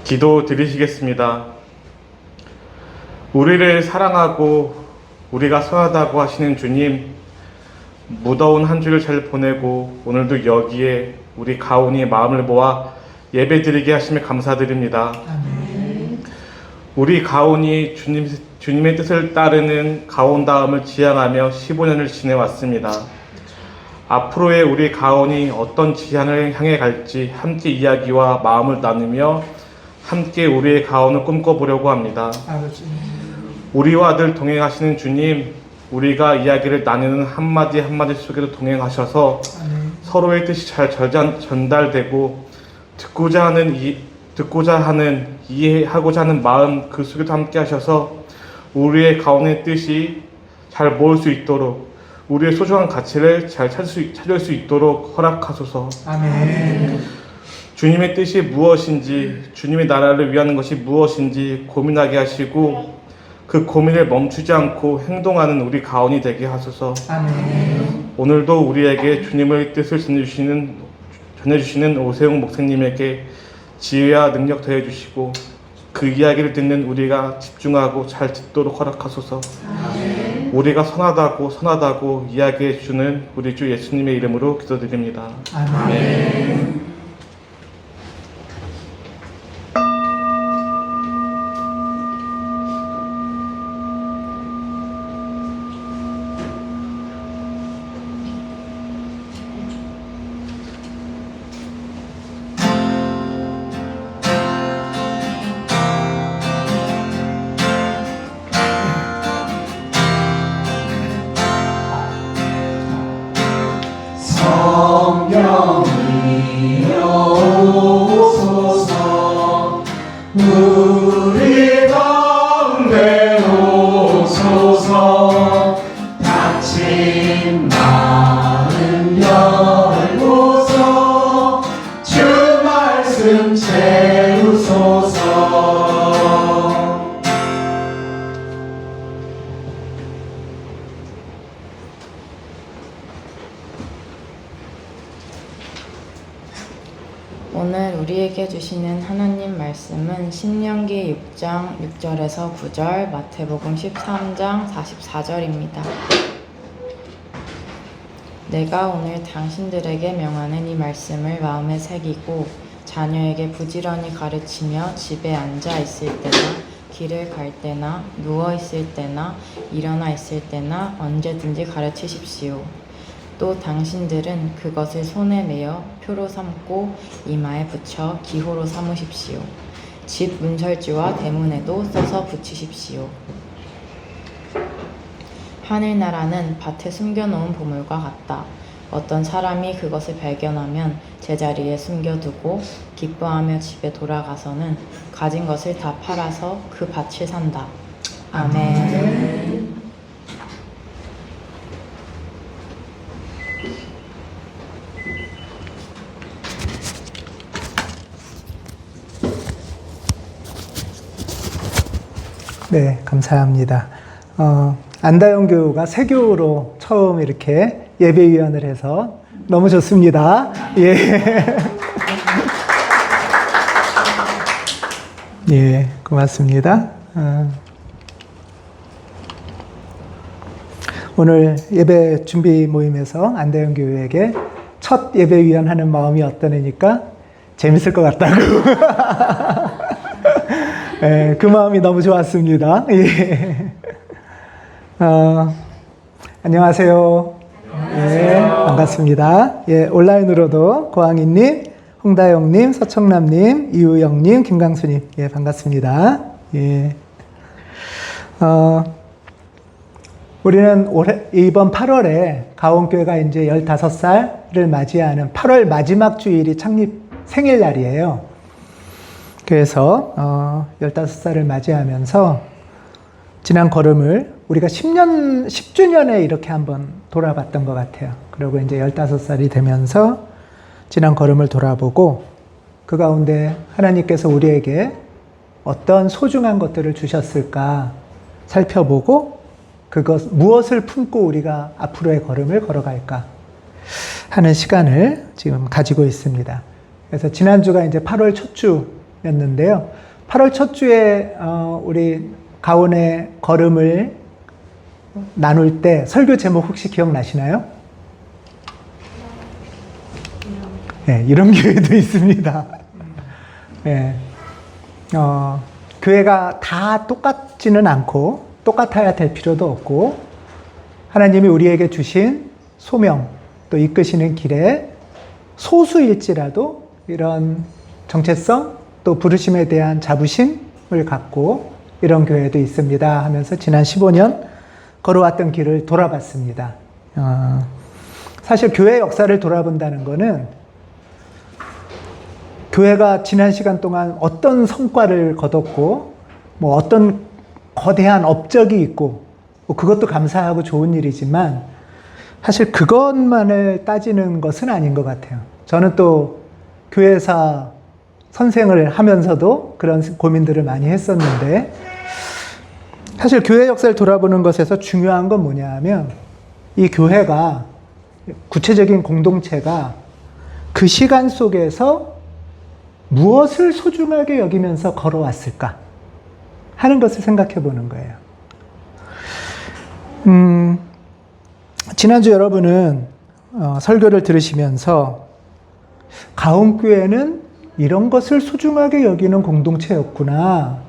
기도 드리시겠습니다. 우리를 사랑하고 우리가 선하다고 하시는 주님, 무더운 한 주를 잘 보내고 오늘도 여기에 우리 가온이 마음을 모아 예배 드리게 하심에 감사드립니다. 아멘. 우리 가온이 주님의 뜻을 따르는 가온다움을 지향하며 15년을 지내왔습니다. 앞으로의 우리 가온이 어떤 지향을 향해 갈지 함께 이야기와 마음을 나누며 함께 우리의 가온을 꿈꿔보려고 합니다. 아버지. 우리와 늘 동행하시는 주님, 우리가 이야기를 나누는 한마디 한마디 속에도 동행하셔서 서로의 뜻이 잘 전달되고 듣고자 하는 이해하고자 하는 마음 그 속에도 함께 하셔서 우리의 가온의 뜻이 잘 모을 수 있도록, 우리의 소중한 가치를 잘 찾을 수 있도록 허락하소서. 아멘. 주님의 뜻이 무엇인지, 주님의 나라를 위하는 것이 무엇인지 고민하게 하시고 그 고민을 멈추지 않고 행동하는 우리 가온이 되게 하소서. 아멘. 오늘도 우리에게 주님의 뜻을 전해주시는 오세웅 목사님에게 지혜와 능력 더해주시고 그 이야기를 듣는 우리가 집중하고 잘 듣도록 허락하소서. 아멘. 우리가 선하다고 이야기해 주는 우리 주 예수님의 이름으로 기도드립니다. 아멘. 성령이여 오소서 우리 가운데 오소서 닫힌 마음 열고서 주 말씀 채우소서. 오늘 우리에게 주시는 하나님 말씀은 신명기 6장 6절에서 9절, 마태복음 13장 44절입니다. 내가 오늘 당신들에게 명하는 이 말씀을 마음에 새기고 자녀에게 부지런히 가르치며 집에 앉아 있을 때나 길을 갈 때나 누워 있을 때나 일어나 있을 때나 언제든지 가르치십시오. 또 당신들은 그것을 손에 메어 표로 삼고 이마에 붙여 기호로 삼으십시오. 집 문설주와 대문에도 써서 붙이십시오. 하늘나라는 밭에 숨겨놓은 보물과 같다. 어떤 사람이 그것을 발견하면 제자리에 숨겨두고 기뻐하며 집에 돌아가서는 가진 것을 다 팔아서 그 밭을 산다. 아멘. 네, 감사합니다. 안다영 교우가 세교로 처음 이렇게 예배위원을 해서 너무 좋습니다. 예. 예, 고맙습니다. 오늘 예배 준비 모임에서 안다영 교우에게 첫 예배위원 하는 마음이 어떠냐니까 재밌을 것 같다고. 예, 그 마음이 너무 좋았습니다. 예. 안녕하세요. 예, 반갑습니다. 예, 온라인으로도 고항이님, 홍다영님, 서청남님, 이우영님, 김강수님, 예, 반갑습니다. 예. 우리는 이번 8월에 가온교회가 이제 15살을 맞이하는 8월 마지막 주일이 창립 생일날이에요. 그래서 15살을 맞이하면서 지난 걸음을 우리가 10주년에 이렇게 한번 돌아봤던 것 같아요. 그리고 이제 15살이 되면서 지난 걸음을 돌아보고 그 가운데 하나님께서 우리에게 어떤 소중한 것들을 주셨을까 살펴보고 무엇을 품고 우리가 앞으로의 걸음을 걸어갈까 하는 시간을 지금 가지고 있습니다. 그래서 지난주가 이제 8월 첫 주였는데요. 8월 첫 주에 우리 가온의 걸음을 나눌 때 설교 제목 혹시 기억나시나요? 네, 이런 교회도 있습니다. 네, 교회가 다 똑같지는 않고 똑같아야 될 필요도 없고 하나님이 우리에게 주신 소명 또 이끄시는 길에 소수일지라도 이런 정체성 또 부르심에 대한 자부심을 갖고 이런 교회도 있습니다 하면서 지난 15년 걸어왔던 길을 돌아봤습니다. 사실 교회 역사를 돌아본다는 것은 교회가 지난 시간 동안 어떤 성과를 거뒀고 뭐 어떤 거대한 업적이 있고 뭐 그것도 감사하고 좋은 일이지만 사실 그것만을 따지는 것은 아닌 것 같아요. 저는 또 교회사 선생을 하면서도 그런 고민들을 많이 했었는데 사실 교회 역사를 돌아보는 것에서 중요한 건 뭐냐 하면 이 교회가 구체적인 공동체가 그 시간 속에서 무엇을 소중하게 여기면서 걸어왔을까 하는 것을 생각해 보는 거예요. 지난주 여러분은 설교를 들으시면서 가온교회는 이런 것을 소중하게 여기는 공동체였구나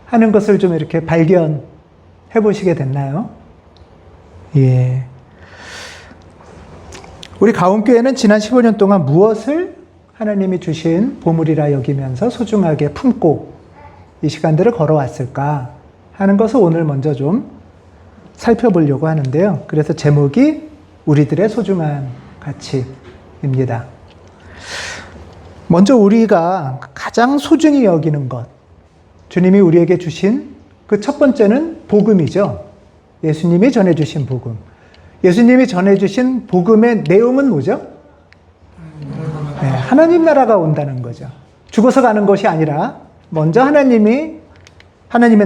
하는 것을 좀 이렇게 발견해 보시게 됐나요? 예. 우리 가온교회는 지난 15년 동안 무엇을 하나님이 주신 보물이라 여기면서 소중하게 품고 이 시간들을 걸어왔을까 하는 것을 오늘 먼저 좀 살펴보려고 하는데요. 그래서 제목이 우리들의 소중한 가치입니다. 먼저 우리가 가장 소중히 여기는 것, 주님이 우리에게 주신 그 첫 번째는 복음이죠. 예수님이 전해주신 복음. 예수님이 전해주신 복음의 내용은 뭐죠? 네, 하나님 나라가 온다는 거죠. 죽어서 가는 것이 아니라 먼저 하나님의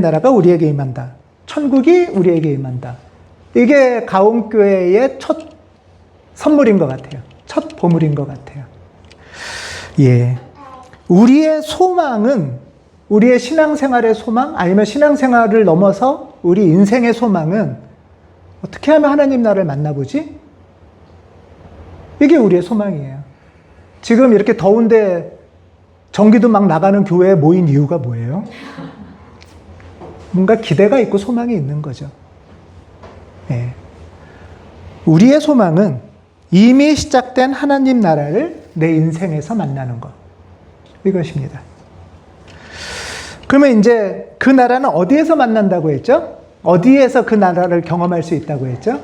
나라가 우리에게 임한다. 천국이 우리에게 임한다. 이게 가온교회의 첫 선물인 것 같아요. 첫 보물인 것 같아요. 예. 우리의 소망은, 우리의 신앙생활의 소망, 아니면 신앙생활을 넘어서 우리 인생의 소망은 어떻게 하면 하나님 나라를 만나보지? 이게 우리의 소망이에요. 지금 이렇게 더운데 전기도 막 나가는 교회에 모인 이유가 뭐예요? 뭔가 기대가 있고 소망이 있는 거죠. 예. 우리의 소망은 이미 시작된 하나님 나라를 내 인생에서 만나는 것. 이것입니다. 그러면 이제 그 나라는 어디에서 만난다고 했죠? 어디에서 그 나라를 경험할 수 있다고 했죠?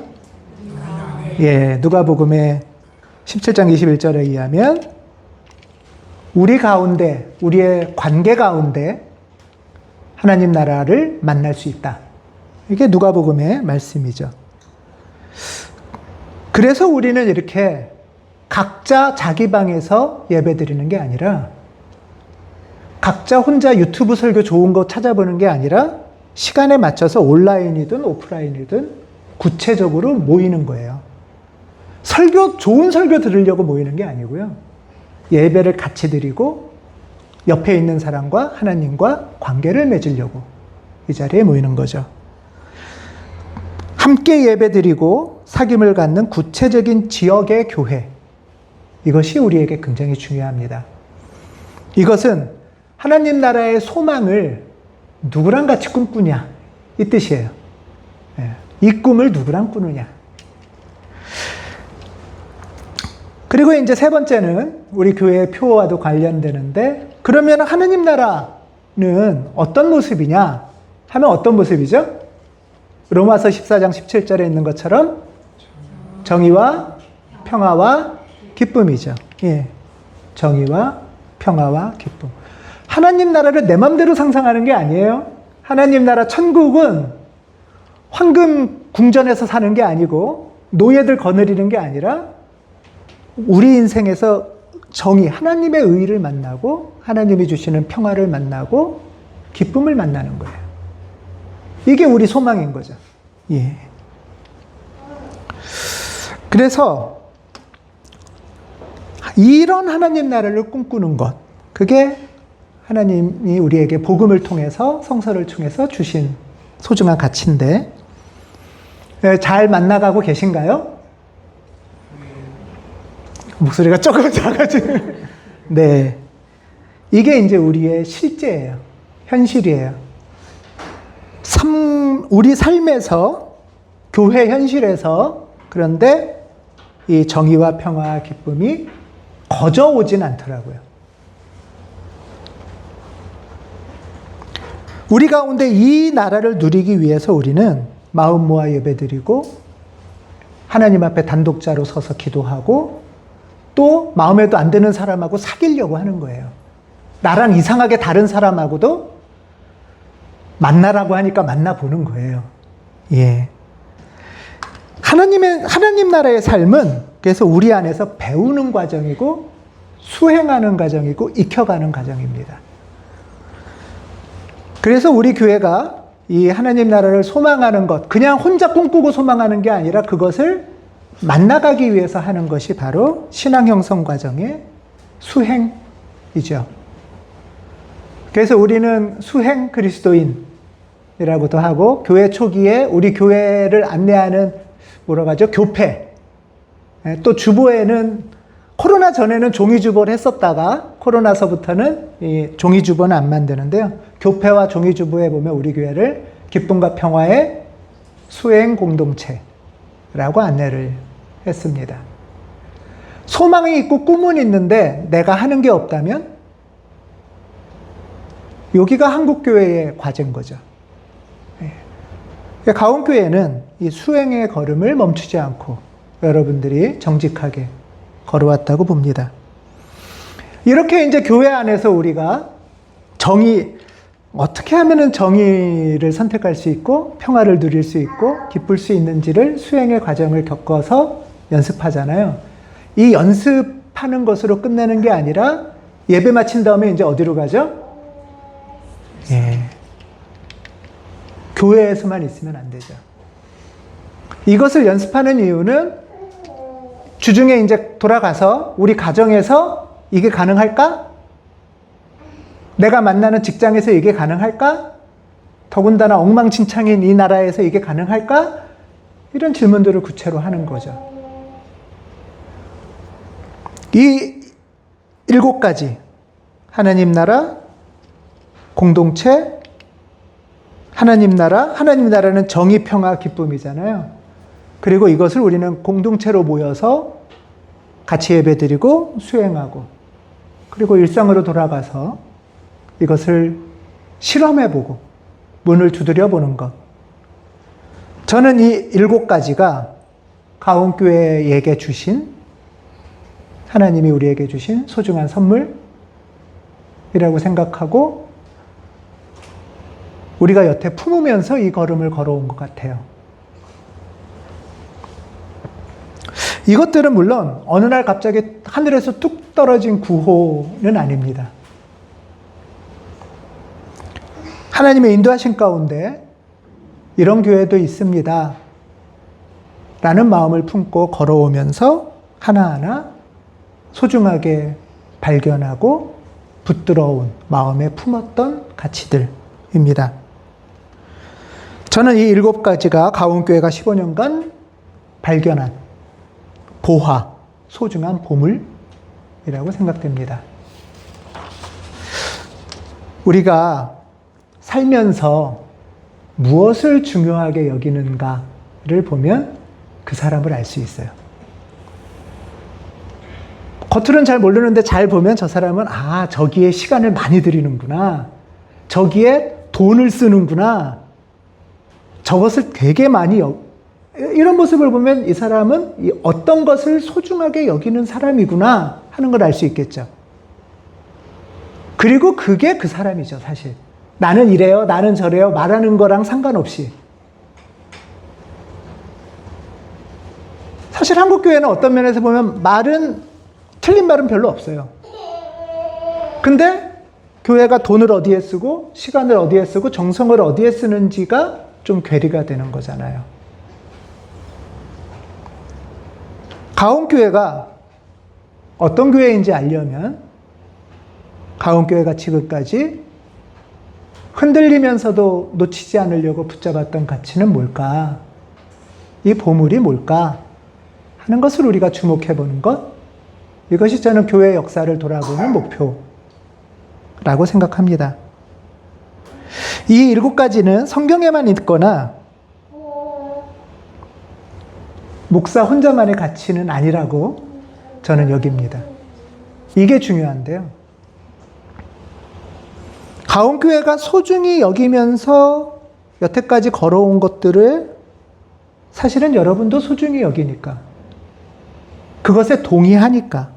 예, 누가복음의 17장 21절에 의하면 우리 가운데, 우리의 관계 가운데 하나님 나라를 만날 수 있다. 이게 누가복음의 말씀이죠. 그래서 우리는 이렇게 각자 자기 방에서 예배드리는 게 아니라 각자 혼자 유튜브 설교 좋은 거 찾아보는 게 아니라 시간에 맞춰서 온라인이든 오프라인이든 구체적으로 모이는 거예요. 좋은 설교 들으려고 모이는 게 아니고요. 예배를 같이 드리고 옆에 있는 사람과 하나님과 관계를 맺으려고 이 자리에 모이는 거죠. 함께 예배 드리고 사귐을 갖는 구체적인 지역의 교회. 이것이 우리에게 굉장히 중요합니다. 이것은 하나님 나라의 소망을 누구랑 같이 꿈꾸냐 이 뜻이에요. 이 꿈을 누구랑 꾸느냐. 그리고 이제 세 번째는 우리 교회의 표어와도 관련되는데 그러면 하나님 나라는 어떤 모습이냐 하면 어떤 모습이죠? 로마서 14장 17절에 있는 것처럼 정의와 평화와 기쁨이죠. 예. 정의와 평화와 기쁨. 하나님 나라를 내 맘대로 상상하는 게 아니에요. 하나님 나라 천국은 황금 궁전에서 사는 게 아니고 노예들 거느리는 게 아니라 우리 인생에서 정의, 하나님의 의를 만나고 하나님이 주시는 평화를 만나고 기쁨을 만나는 거예요. 이게 우리 소망인 거죠. 예. 그래서 이런 하나님 나라를 꿈꾸는 것, 그게 하나님이 우리에게 복음을 통해서 성서를 통해서 주신 소중한 가치인데 잘 만나가고 계신가요? 목소리가 조금 작아지고 네, 이게 이제 우리의 실제예요. 현실이에요. 우리 삶에서 교회 현실에서 그런데 이 정의와 평화와 기쁨이 거저 오진 않더라고요. 우리 가운데 이 나라를 누리기 위해서 우리는 마음 모아 예배드리고 하나님 앞에 단독자로 서서 기도하고 또 마음에도 안 드는 사람하고 사귀려고 하는 거예요. 나랑 이상하게 다른 사람하고도 만나라고 하니까 만나보는 거예요. 예. 하나님 나라의 삶은 그래서 우리 안에서 배우는 과정이고 수행하는 과정이고 익혀가는 과정입니다. 그래서 우리 교회가 이 하나님 나라를 소망하는 것, 그냥 혼자 꿈꾸고 소망하는 게 아니라 그것을 만나가기 위해서 하는 것이 바로 신앙 형성 과정의 수행이죠. 그래서 우리는 수행 그리스도인이라고도 하고 교회 초기에 우리 교회를 안내하는 뭐라고 하죠? 교패. 또 주보에는 코로나 전에는 종이주보를 했었다가 코로나서부터는 이 종이주보는 안 만드는데요. 교패와 종이주보에 보면 우리 교회를 기쁨과 평화의 수행 공동체라고 안내를 했습니다. 소망이 있고 꿈은 있는데 내가 하는 게 없다면 여기가 한국교회의 과제인 거죠. 가온교회는 이 수행의 걸음을 멈추지 않고 여러분들이 정직하게 걸어왔다고 봅니다. 이렇게 이제 교회 안에서 우리가 어떻게 하면은 정의를 선택할 수 있고 평화를 누릴 수 있고 기쁠 수 있는지를 수행의 과정을 겪어서 연습하잖아요. 이 연습하는 것으로 끝내는 게 아니라 예배 마친 다음에 이제 어디로 가죠? 예. 교회에서만 있으면 안 되죠. 이것을 연습하는 이유는 주중에 이제 돌아가서 우리 가정에서 이게 가능할까? 내가 만나는 직장에서 이게 가능할까? 더군다나 엉망진창인 이 나라에서 이게 가능할까? 이런 질문들을 구체로 하는 거죠. 이 7가지 하나님 나라, 공동체, 하나님 나라는 정의, 평화, 기쁨이잖아요. 그리고 이것을 우리는 공동체로 모여서 같이 예배드리고 수행하고 그리고 일상으로 돌아가서 이것을 실험해보고 문을 두드려보는 것. 저는 이 7가지가 가온교회에게 주신 하나님이 우리에게 주신 소중한 선물이라고 생각하고 우리가 여태 품으면서 이 걸음을 걸어온 것 같아요. 이것들은 물론 어느 날 갑자기 하늘에서 뚝 떨어진 구호는 아닙니다. 하나님의 인도하신 가운데 이런 교회도 있습니다. 라는 마음을 품고 걸어오면서 하나하나 소중하게 발견하고 붙들어온 마음에 품었던 가치들입니다. 저는 이 7가지가 가온교회가 15년간 발견한 보화, 소중한 보물이라고 생각됩니다. 우리가 살면서 무엇을 중요하게 여기는가를 보면 그 사람을 알 수 있어요. 겉으로는 잘 모르는데 잘 보면 저 사람은 저기에 시간을 많이 들이는구나. 저기에 돈을 쓰는구나. 저것을 되게 많이 이런 모습을 보면 이 사람은 어떤 것을 소중하게 여기는 사람이구나 하는 걸 알 수 있겠죠. 그리고 그게 그 사람이죠, 사실. 나는 이래요, 나는 저래요, 말하는 거랑 상관없이. 사실 한국교회는 어떤 면에서 보면 틀린 말은 별로 없어요. 근데 교회가 돈을 어디에 쓰고, 시간을 어디에 쓰고, 정성을 어디에 쓰는지가 좀 괴리가 되는 거잖아요. 가온교회가 어떤 교회인지 알려면 가온교회가 지금까지 흔들리면서도 놓치지 않으려고 붙잡았던 가치는 뭘까? 이 보물이 뭘까? 하는 것을 우리가 주목해 보는 것, 이것이 저는 교회 역사를 돌아보는 목표라고 생각합니다. 이 7가지는 성경에만 있거나 목사 혼자만의 가치는 아니라고 저는 여깁니다. 이게 중요한데요. 가온교회가 소중히 여기면서 여태까지 걸어온 것들을 사실은 여러분도 소중히 여기니까, 그것에 동의하니까,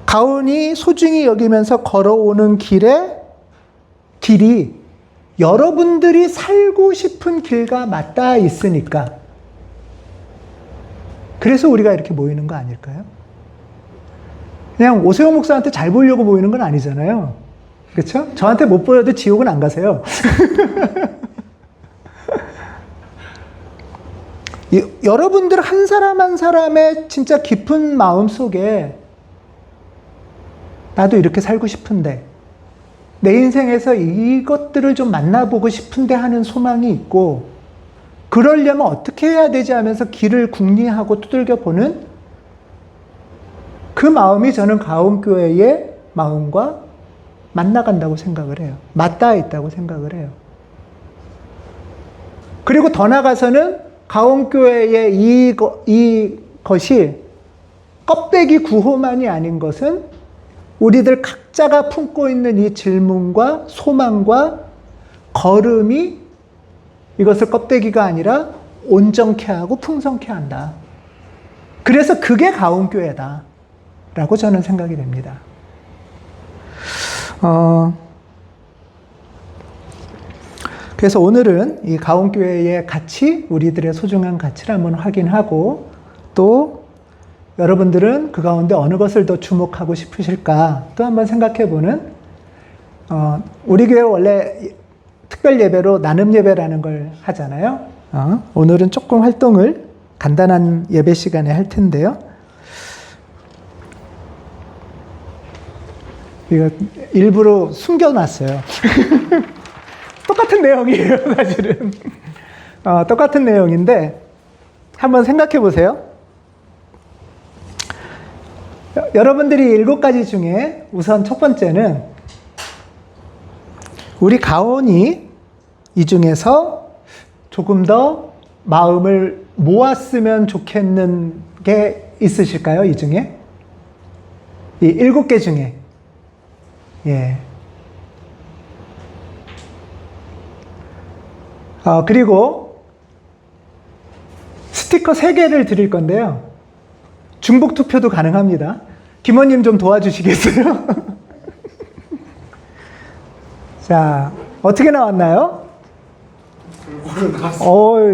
가온이 소중히 여기면서 걸어오는 길이 여러분들이 살고 싶은 길과 맞닿아 있으니까, 그래서 우리가 이렇게 모이는 거 아닐까요? 그냥 오세훈 목사한테 잘 보이려고 모이는 건 아니잖아요. 그렇죠? 저한테 못 보여도 지옥은 안 가세요. 여러분들 한 사람 한 사람의 진짜 깊은 마음 속에 나도 이렇게 살고 싶은데, 내 인생에서 이것들을 좀 만나보고 싶은데 하는 소망이 있고, 그러려면 어떻게 해야 되지 하면서 길을 궁리하고 두들겨 보는 그 마음이 저는 가온교회의 마음과 만나간다고 생각을 해요. 맞닿아 있다고 생각을 해요. 그리고 더 나아가서는 가온교회의 이것이 껍데기 구호만이 아닌 것은 우리들 각자가 품고 있는 이 질문과 소망과 걸음이 이것을 껍데기가 아니라 온전케 하고 풍성케 한다. 그래서 그게 가온교회다 라고 저는 생각이 됩니다. 그래서 오늘은 이 가온교회의 가치, 우리들의 소중한 가치를 한번 확인하고, 또 여러분들은 그 가운데 어느 것을 더 주목하고 싶으실까 또 한번 생각해보는, 우리 교회 원래 특별 예배로 나눔 예배라는 걸 하잖아요. 오늘은 조금 활동을 간단한 예배 시간에 할 텐데요. 이거 일부러 숨겨놨어요. 똑같은 내용이에요, 사실은. 똑같은 내용인데 한번 생각해 보세요. 여러분들이 7가지 중에 우선 첫 번째는 우리 가온이 이 중에서 조금 더 마음을 모았으면 좋겠는 게 있으실까요? 이 중에? 이 7개 중에. 예. 그리고 스티커 3개를 드릴 건데요. 중복 투표도 가능합니다. 김원님 좀 도와주시겠어요? 자, 어떻게 나왔나요?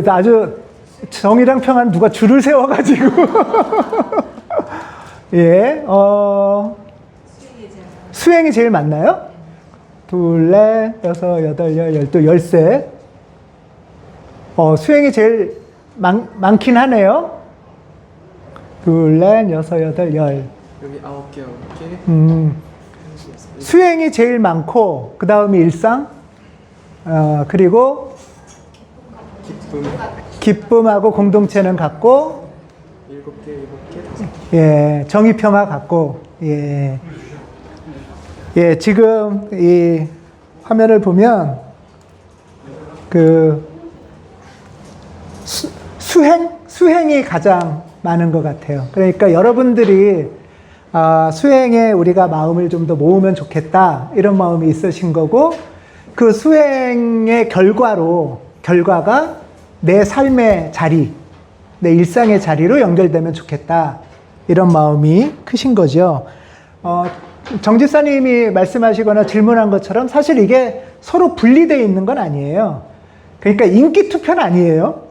아주 정의랑 평안 누가 줄을 세워가지고. 예, 수행이 제일 많나요? 2, 4, 6, 8, 10, 12, 13. 수행이 제일 많긴 하네요. 2, 4, 6, 8, 10. 여기 9개. 수행이 제일 많고, 그 다음이 일상, 그리고 기쁨하고 공동체는 같고, 7개, 5개. 예, 정의 평화 같고, 예. 예, 지금 이 화면을 보면, 수행이 가장 많은 것 같아요. 그러니까 여러분들이 수행에 우리가 마음을 좀 더 모으면 좋겠다, 이런 마음이 있으신 거고, 그 수행의 결과가 내 삶의 자리, 내 일상의 자리로 연결되면 좋겠다, 이런 마음이 크신 거죠. 정 집사님이 말씀하시거나 질문한 것처럼 사실 이게 서로 분리되어 있는 건 아니에요. 그러니까 인기 투표는 아니에요.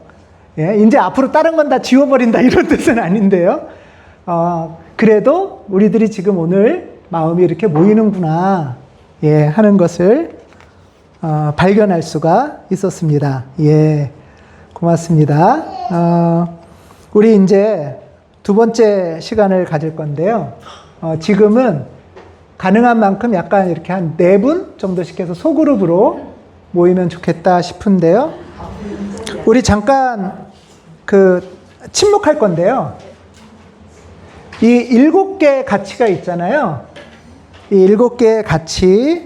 예, 이제 앞으로 다른 건 다 지워버린다, 이런 뜻은 아닌데요. 그래도 우리들이 지금 오늘 마음이 이렇게 모이는구나, 예, 하는 것을 발견할 수가 있었습니다. 예, 고맙습니다. 우리 이제 두 번째 시간을 가질 건데요. 지금은 가능한 만큼 약간 이렇게 한 4분 정도씩 해서 소그룹으로 모이면 좋겠다 싶은데요. 우리 잠깐 침묵할 건데요. 이 7개의 가치가 있잖아요. 이 7개의 가치,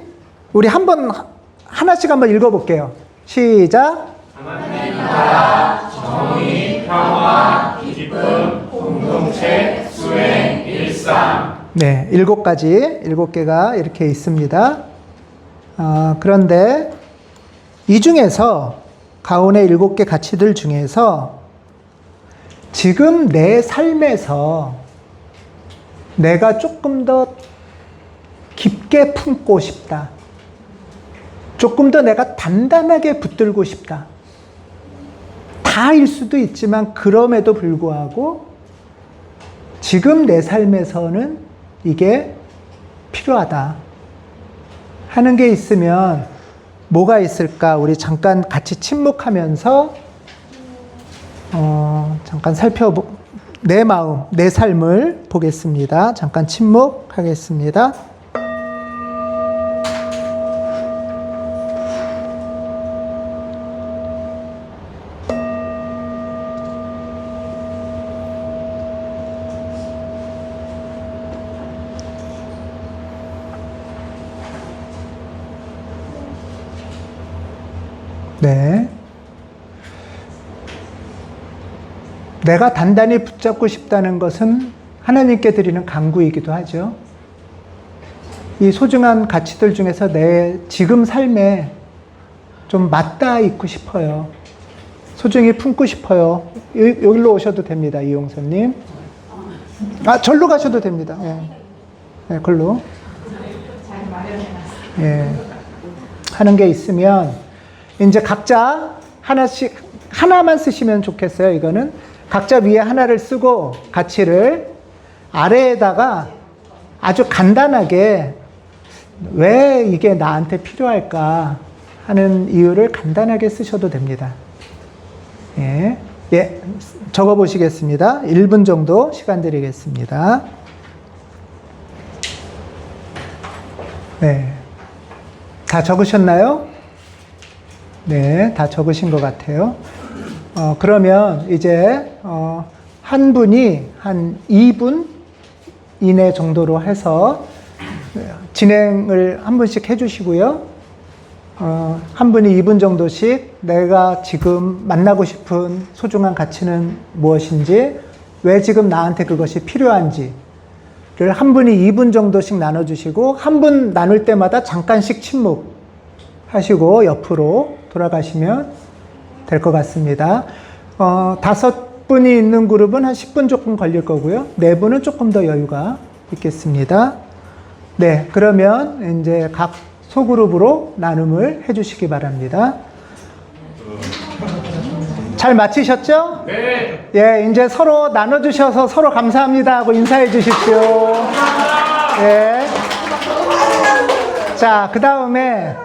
우리 하나씩 한번 읽어볼게요. 시작. 하나님 나라, 정의, 평화, 기쁨, 공동체, 수행, 일상. 네, 7개가 이렇게 있습니다. 그런데 이 중에서 가운의 7개 가치들 중에서 지금 내 삶에서 내가 조금 더 깊게 품고 싶다. 조금 더 내가 단단하게 붙들고 싶다. 다일 수도 있지만 그럼에도 불구하고 지금 내 삶에서는 이게 필요하다 하는 게 있으면 뭐가 있을까? 우리 잠깐 같이 침묵하면서 잠깐 내 마음, 내 삶을 보겠습니다. 잠깐 침묵하겠습니다. 네. 내가 단단히 붙잡고 싶다는 것은 하나님께 드리는 간구이기도 하죠. 이 소중한 가치들 중에서 내 지금 삶에 좀 맞닿아 있고 싶어요. 소중히 품고 싶어요. 여기로 오셔도 됩니다, 이용선님. 절로 가셔도 됩니다. 예. 네, 걸로. 예. 하는 게 있으면 이제 각자 하나만 쓰시면 좋겠어요. 이거는 각자 위에 하나를 쓰고 가치를 아래에다가 아주 간단하게 왜 이게 나한테 필요할까 하는 이유를 간단하게 쓰셔도 됩니다. 예, 적어 보시겠습니다. 1분 정도 시간 드리겠습니다. 네. 다 적으셨나요? 네, 다 적으신 것 같아요. 그러면 이제 한 분이 한 2분 이내 정도로 해서 진행을 한 분씩 해주시고요. 한 분이 2분 정도씩 내가 지금 만나고 싶은 소중한 가치는 무엇인지, 왜 지금 나한테 그것이 필요한지를 한 분이 2분 정도씩 나눠주시고, 한 분 나눌 때마다 잠깐씩 침묵하시고 옆으로 돌아가시면 될 것 같습니다. 5분이 있는 그룹은 한 10분 조금 걸릴 거고요. 4분은 조금 더 여유가 있겠습니다. 네, 그러면 이제 각 소그룹으로 나눔을 해주시기 바랍니다. 잘 마치셨죠? 네. 예, 이제 서로 나눠주셔서 서로 감사합니다 하고 인사해 주십시오. 예. 자, 그 다음에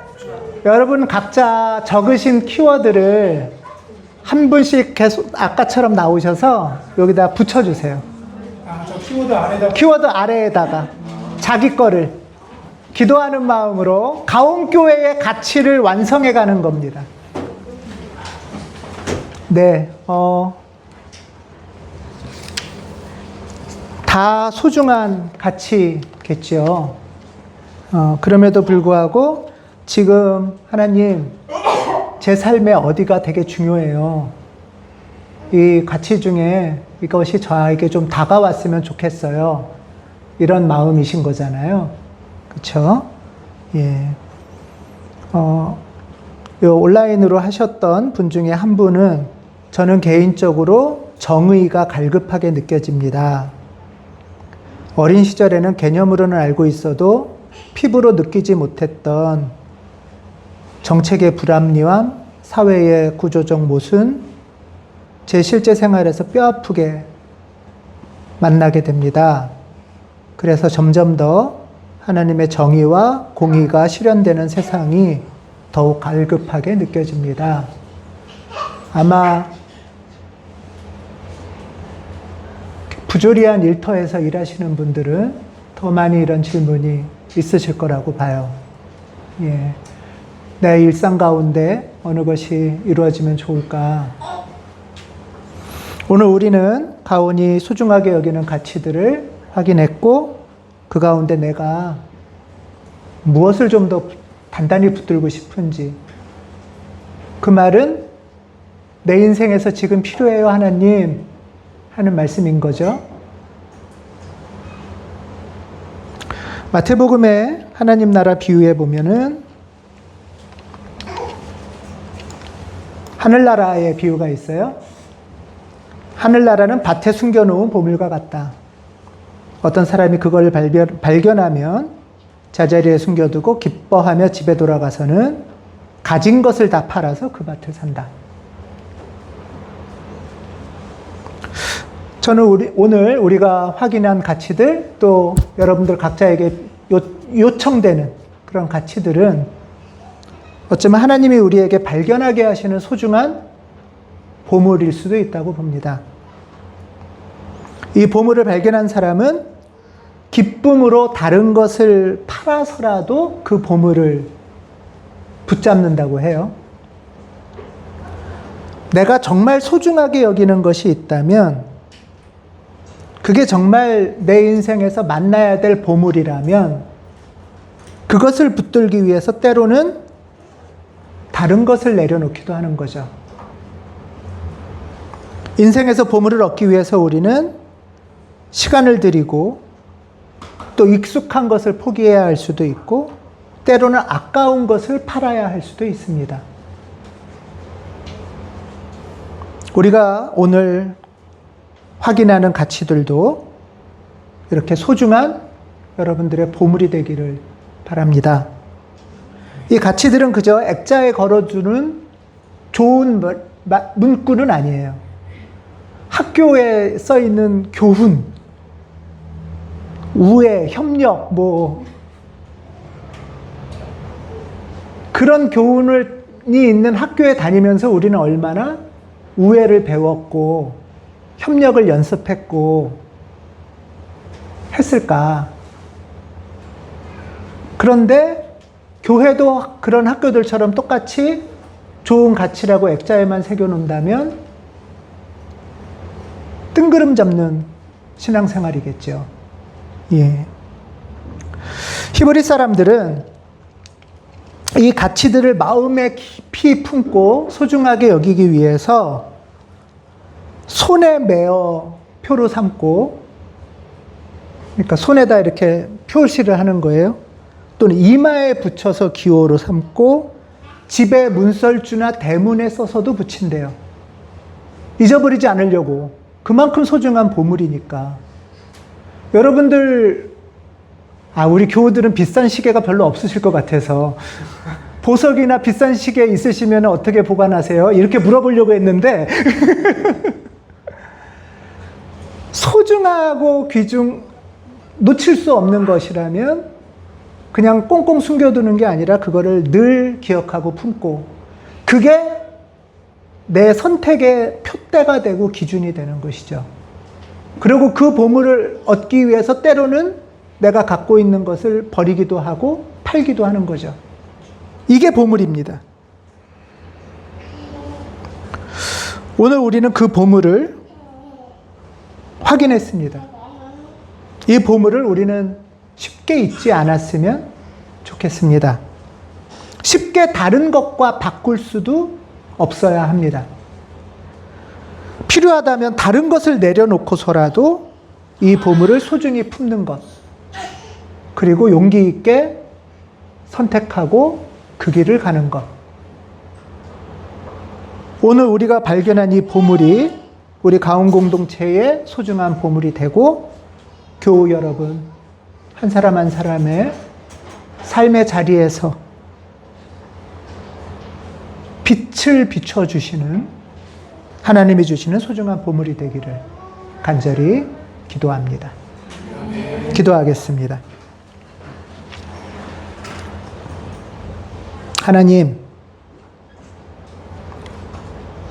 여러분 각자 적으신 키워드를 한 분씩 계속 아까처럼 나오셔서 여기다 붙여주세요. 저 키워드 안에다. 키워드 아래에다가 자기 거를 기도하는 마음으로 가온교회의 가치를 완성해 가는 겁니다. 네, 다 소중한 가치겠죠. 그럼에도 불구하고 지금 하나님, 제 삶에 어디가 되게 중요해요. 이 가치 중에 이것이 저에게 좀 다가왔으면 좋겠어요. 이런 마음이신 거잖아요. 그렇죠? 예. 요 온라인으로 하셨던 분 중에 한 분은 저는 개인적으로 정의가 갈급하게 느껴집니다. 어린 시절에는 개념으로는 알고 있어도 피부로 느끼지 못했던 정책의 불합리함, 사회의 구조적 모순, 제 실제 생활에서 뼈아프게 만나게 됩니다. 그래서 점점 더 하나님의 정의와 공의가 실현되는 세상이 더욱 갈급하게 느껴집니다. 아마 부조리한 일터에서 일하시는 분들은 더 많이 이런 질문이 있으실 거라고 봐요. 예. 내 일상 가운데 어느 것이 이루어지면 좋을까? 오늘 우리는 가온이 소중하게 여기는 가치들을 확인했고, 그 가운데 내가 무엇을 좀 더 단단히 붙들고 싶은지, 그 말은 내 인생에서 지금 필요해요, 하나님, 하는 말씀인 거죠. 마태복음에 하나님 나라 비유해 보면은 하늘나라의 비유가 있어요. 하늘나라는 밭에 숨겨놓은 보물과 같다. 어떤 사람이 그걸 발견하면 자자리에 숨겨두고 기뻐하며 집에 돌아가서는 가진 것을 다 팔아서 그 밭을 산다. 저는 오늘 우리가 확인한 가치들, 또 여러분들 각자에게 요청되는 그런 가치들은 어쩌면 하나님이 우리에게 발견하게 하시는 소중한 보물일 수도 있다고 봅니다. 이 보물을 발견한 사람은 기쁨으로 다른 것을 팔아서라도 그 보물을 붙잡는다고 해요. 내가 정말 소중하게 여기는 것이 있다면, 그게 정말 내 인생에서 만나야 될 보물이라면 그것을 붙들기 위해서 때로는 다른 것을 내려놓기도 하는 거죠. 인생에서 보물을 얻기 위해서 우리는 시간을 들이고 또 익숙한 것을 포기해야 할 수도 있고, 때로는 아까운 것을 팔아야 할 수도 있습니다. 우리가 오늘 확인하는 가치들도 이렇게 소중한 여러분들의 보물이 되기를 바랍니다. 이 가치들은 그저 액자에 걸어주는 좋은 문구는 아니에요. 학교에 써 있는 교훈, 우애, 협력, 그런 교훈이 있는 학교에 다니면서 우리는 얼마나 우애를 배웠고 협력을 연습했고 했을까? 그런데 교회도 그런 학교들처럼 똑같이 좋은 가치라고 액자에만 새겨놓는다면 뜬구름 잡는 신앙생활이겠죠. 예. 히브리 사람들은 이 가치들을 마음에 깊이 품고 소중하게 여기기 위해서 손에 매어 표로 삼고, 그러니까 손에다 이렇게 표시를 하는 거예요. 또는 이마에 붙여서 기호로 삼고 집에 문설주나 대문에 써서도 붙인대요. 잊어버리지 않으려고. 그만큼 소중한 보물이니까. 여러분들, 우리 교우들은 비싼 시계가 별로 없으실 것 같아서 보석이나 비싼 시계 있으시면 어떻게 보관하세요? 이렇게 물어보려고 했는데 소중하고 놓칠 수 없는 것이라면 그냥 꽁꽁 숨겨두는 게 아니라 그거를 늘 기억하고 품고, 그게 내 선택의 표대가 되고 기준이 되는 것이죠. 그리고 그 보물을 얻기 위해서 때로는 내가 갖고 있는 것을 버리기도 하고 팔기도 하는 거죠. 이게 보물입니다. 오늘 우리는 그 보물을 확인했습니다. 이 보물을 우리는 쉽게 잊지 않았으면 좋겠습니다. 쉽게 다른 것과 바꿀 수도 없어야 합니다. 필요하다면 다른 것을 내려놓고서라도 이 보물을 소중히 품는 것, 그리고 용기 있게 선택하고 그 길을 가는 것. 오늘 우리가 발견한 이 보물이 우리 가온 공동체의 소중한 보물이 되고, 교우 여러분 한 사람 한 사람의 삶의 자리에서 빛을 비춰주시는, 하나님이 주시는 소중한 보물이 되기를 간절히 기도합니다. 기도하겠습니다. 하나님,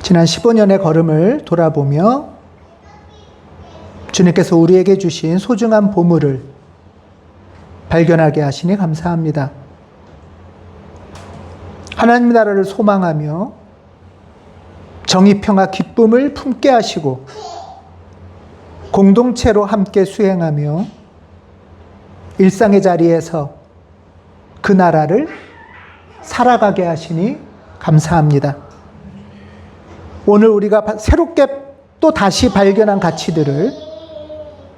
지난 15년의 걸음을 돌아보며 주님께서 우리에게 주신 소중한 보물을 발견하게 하시니 감사합니다. 하나님 나라를 소망하며 정의, 평화, 기쁨을 품게 하시고 공동체로 함께 수행하며 일상의 자리에서 그 나라를 살아가게 하시니 감사합니다. 오늘 우리가 새롭게 또 다시 발견한 가치들을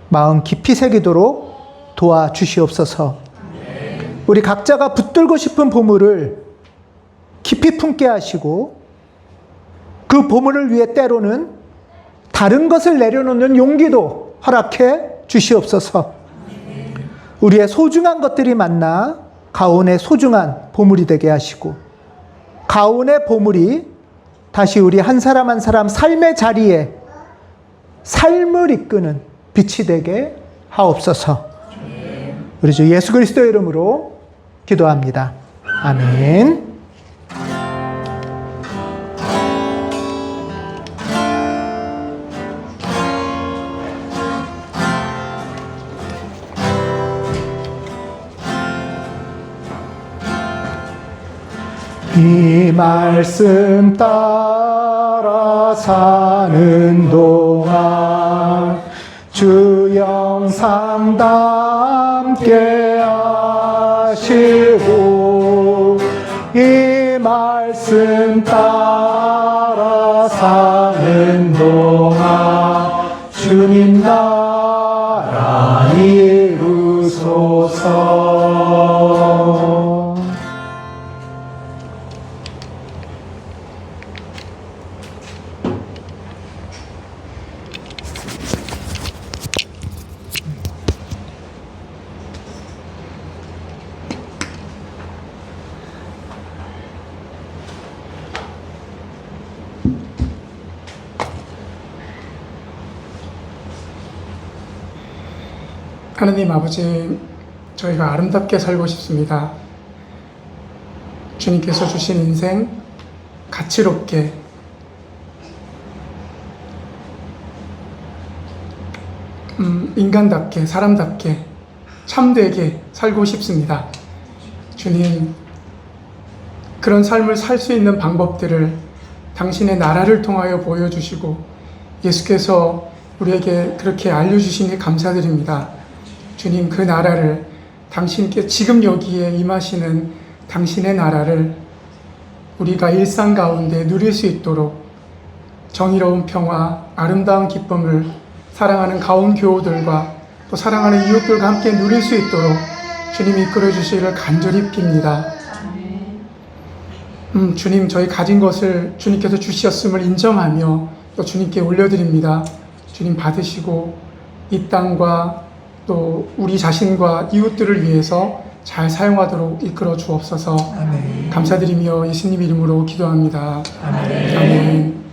마음 깊이 새기도록 도와주시옵소서. 우리 각자가 붙들고 싶은 보물을 깊이 품게 하시고 그 보물을 위해 때로는 다른 것을 내려놓는 용기도 허락해 주시옵소서. 우리의 소중한 것들이 만나 가온의 소중한 보물이 되게 하시고 가온의 보물이 다시 우리 한 사람 한 사람 삶의 자리에 삶을 이끄는 빛이 되게 하옵소서. 우리 주 예수 그리스도의 이름으로 기도합니다. 아멘. 이 말씀 따라 사는 동안 주 영상 담게 하시고 이 말씀 따라 사는 동안 주님 나라 이루소서. 하느님 아버지, 저희가 아름답게 살고 싶습니다. 주님께서 주신 인생 가치롭게 인간답게, 사람답게, 참되게 살고 싶습니다. 주님, 그런 삶을 살 수 있는 방법들을 당신의 나라를 통하여 보여주시고 예수께서 우리에게 그렇게 알려주시니 감사드립니다. 주님, 그 나라를, 당신께 지금 여기에 임하시는 당신의 나라를 우리가 일상 가운데 누릴 수 있도록 정의로운 평화, 아름다운 기쁨을 사랑하는 가온 교우들과 또 사랑하는 이웃들과 함께 누릴 수 있도록 주님이 이끌어 주시기를 간절히 빕니다. 주님, 저희 가진 것을 주님께서 주셨음을 인정하며 또 주님께 올려드립니다. 주님 받으시고 이 땅과 또 우리 자신과 이웃들을 위해서 잘 사용하도록 이끌어 주옵소서. 아멘. 감사드리며 예수님 이름으로 기도합니다. 아멘. 아멘.